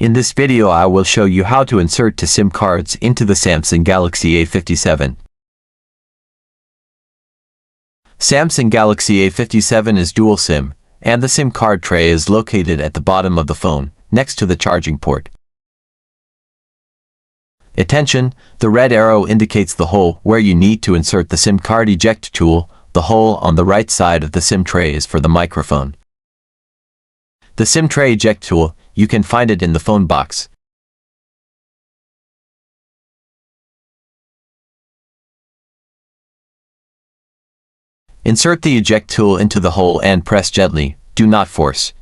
In this video I will show you how to insert two SIM cards into the Samsung Galaxy A57. Samsung Galaxy A57 is dual SIM, and the SIM card tray is located at the bottom of the phone, next to the charging port. Attention, the red arrow indicates the hole where you need to insert the SIM card eject tool. The hole on the right side of the SIM tray is for the microphone. The SIM tray eject tool, you can find it in the phone box. Insert the eject tool into the hole and press gently, do not force.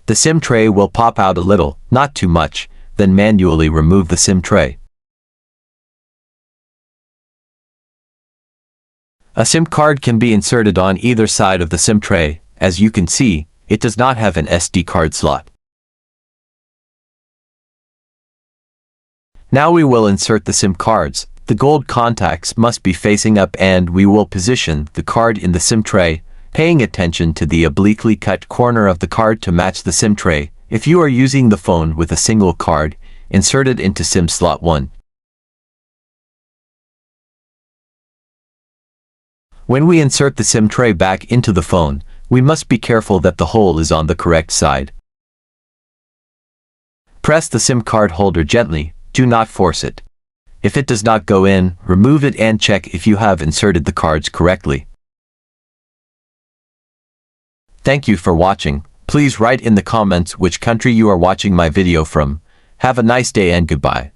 The SIM tray will pop out a little, not too much, then manually remove the SIM tray. A SIM card can be inserted on either side of the SIM tray. As you can see, it does not have an SD card slot. Now we will insert the SIM cards. The gold contacts must be facing up and we will position the card in the SIM tray, paying attention to the obliquely cut corner of the card to match the SIM tray. If you are using the phone with a single card, insert it into SIM slot 1. When we insert the SIM tray back into the phone, we must be careful that the hole is on the correct side. Press the SIM card holder gently, do not force it. If it does not go in, remove it and check if you have inserted the cards correctly. Thank you for watching. Please write in the comments which country you are watching my video from. Have a nice day and goodbye.